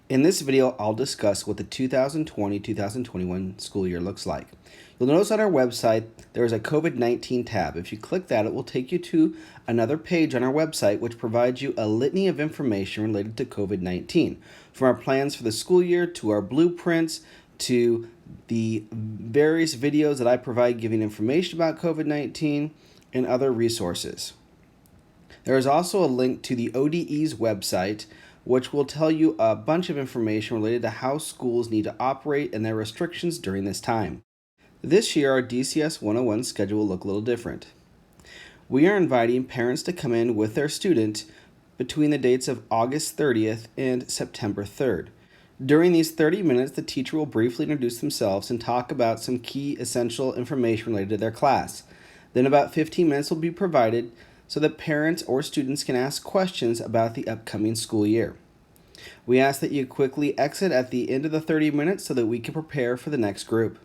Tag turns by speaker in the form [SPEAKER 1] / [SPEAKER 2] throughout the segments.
[SPEAKER 1] In this video, I'll discuss what the 2020-2021 school year looks like. You'll notice on our website there is a COVID-19 tab. If you click that, it will take you to another page on our website which provides you a litany of information related to COVID-19, from our plans for the school year to our blueprints to the various videos that I provide giving information about COVID-19 and other resources. There is also a link to the ODE's website, which will tell you a bunch of information related to how schools need to operate and their restrictions during this time. This year, our DCS 101 schedule will look a little different. We are inviting parents to come in with their student between the dates of August 30th and September 3rd. During these 30 minutes, the teacher will briefly introduce themselves and talk about some key essential information related to their class. Then about 15 minutes will be provided so that parents or students can ask questions about the upcoming school year. We ask that you quickly exit at the end of the 30 minutes so that we can prepare for the next group.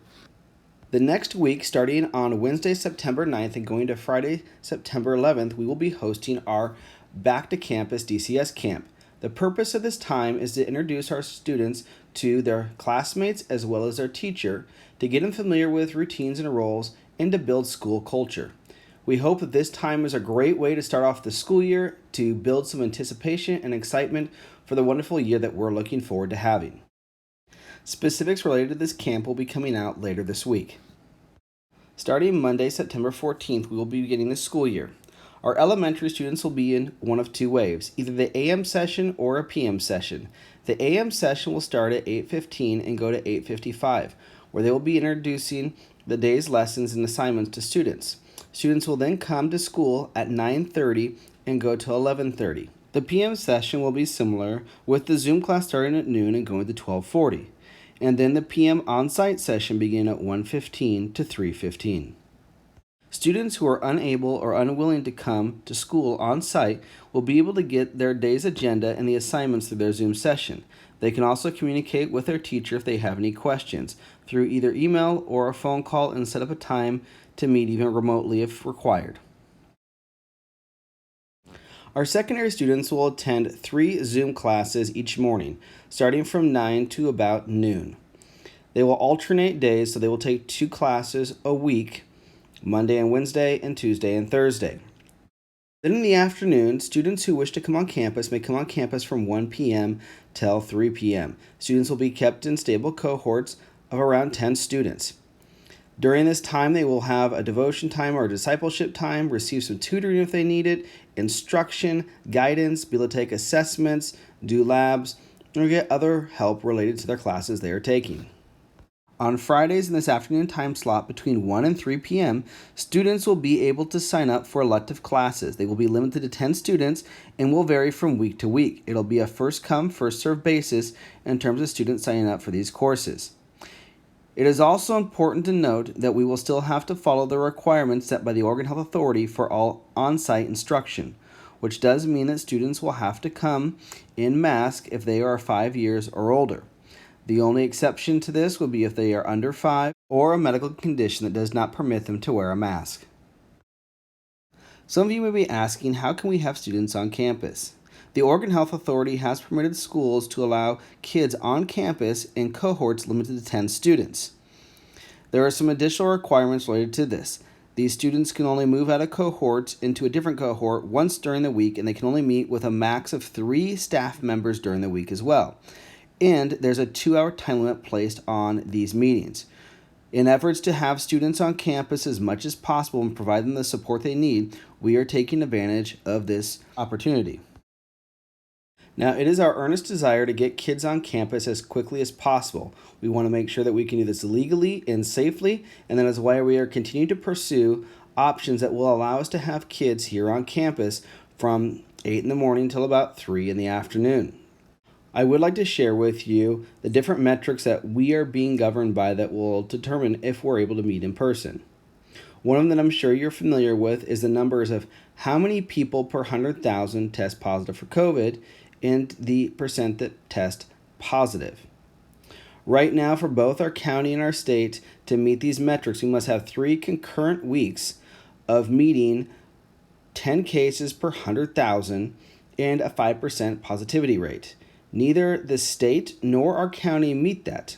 [SPEAKER 1] The next week, starting on Wednesday, September 9th and going to Friday, September 11th, we will be hosting our Back to Campus DCS camp. The purpose of this time is to introduce our students to their classmates as well as their teacher, to get them familiar with routines and roles, and to build school culture. We hope that this time is a great way to start off the school year, to build some anticipation and excitement for the wonderful year that we're looking forward to having. Specifics related to this camp will be coming out later this week. Starting Monday, September 14th, we will be beginning the school year. Our elementary students will be in one of two waves, either the AM session or a PM session. The AM session will start at 8:15 and go to 8:55, where they will be introducing the day's lessons and assignments to students. Students will then come to school at 9:30 and go to 11:30. The PM session will be similar, with the Zoom class starting at noon and going to 12:40. And then the PM on-site session begin at 1:15 to 3:15. Students who are unable or unwilling to come to school on-site will be able to get their day's agenda and the assignments through their Zoom session. They can also communicate with their teacher if they have any questions through either email or a phone call and set up a time to meet even remotely if required. Our secondary students will attend 3 Zoom classes each morning, starting from 9 to about noon. They will alternate days, so they will take 2 classes a week, Monday and Wednesday, and Tuesday and Thursday. Then in the afternoon, students who wish to come on campus may come on campus from 1 p.m. till 3 p.m. Students will be kept in stable cohorts of around 10 students. During this time, they will have a devotion time or a discipleship time, receive some tutoring if they need it, instruction, guidance, be able to take assessments, do labs, or get other help related to their classes they are taking. On Fridays in this afternoon time slot between 1 and 3 p.m., students will be able to sign up for elective classes. They will be limited to 10 students and will vary from week to week. It'll be a first-come, first-served basis in terms of students signing up for these courses. It is also important to note that we will still have to follow the requirements set by the Oregon Health Authority for all on-site instruction, which does mean that students will have to come in mask if they are 5 years or older. The only exception to this would be if they are under 5 or a medical condition that does not permit them to wear a mask. Some of you may be asking, how can we have students on campus? The Oregon Health Authority has permitted schools to allow kids on campus in cohorts limited to 10 students. There are some additional requirements related to this. These students can only move out of cohorts into a different cohort once during the week, and they can only meet with a max of 3 staff members during the week as well. And there's a 2-hour time limit placed on these meetings. In efforts to have students on campus as much as possible and provide them the support they need, we are taking advantage of this opportunity. Now, it is our earnest desire to get kids on campus as quickly as possible. We want to make sure that we can do this legally and safely, and that is why we are continuing to pursue options that will allow us to have kids here on campus from 8 in the morning till about 3 in the afternoon. I would like to share with you the different metrics that we are being governed by that will determine if we're able to meet in person. One of them that I'm sure you're familiar with is the numbers of how many people per 100,000 test positive for COVID and the percent that test positive. Right now, for both our county and our state, to meet these metrics, we must have 3 concurrent weeks of meeting 10 cases per 100,000 and a 5% positivity rate. Neither the state nor our county meet that.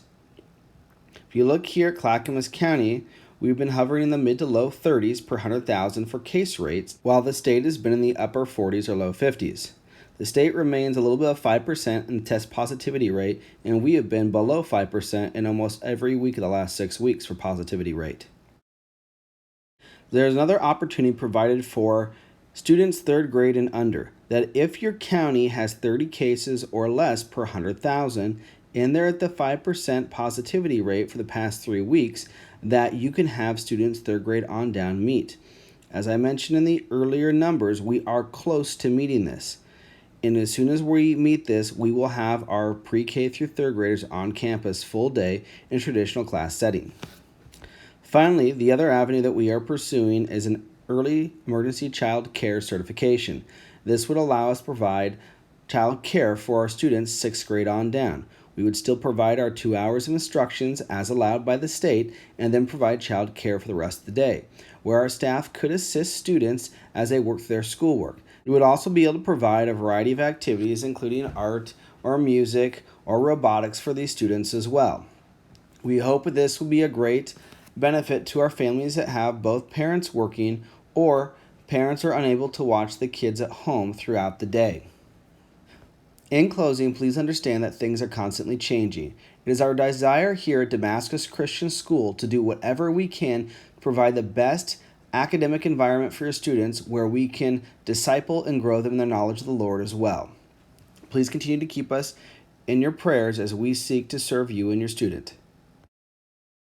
[SPEAKER 1] If you look here at Clackamas County, we've been hovering in the mid to low 30s per 100,000 for case rates, while the state has been in the upper 40s or low 50s. The state remains a little bit of 5% in the test positivity rate, and we have been below 5% in almost every week of the last 6 weeks for positivity rate. There's another opportunity provided for students 3rd grade and under, that if your county has 30 cases or less per 100,000, and they're at the 5% positivity rate for the past 3 weeks, that you can have students 3rd grade on down meet. As I mentioned in the earlier numbers, we are close to meeting this. And as soon as we meet this, we will have our pre-K through 3rd graders on campus full day in traditional class setting. Finally, the other avenue that we are pursuing is an early emergency child care certification. This would allow us to provide child care for our students 6th grade on down. We would still provide our 2 hours of instructions as allowed by the state, and then provide child care for the rest of the day, where our staff could assist students as they work through their schoolwork. We would also be able to provide a variety of activities, including art or music or robotics for these students as well. We hope that this will be a great benefit to our families that have both parents working or parents are unable to watch the kids at home throughout the day. In closing, please understand that things are constantly changing. It is our desire here at Damascus Christian School to do whatever we can to provide the best academic environment for your students where we can disciple and grow them in their knowledge of the Lord as well. Please continue to keep us in your prayers as we seek to serve you and your student.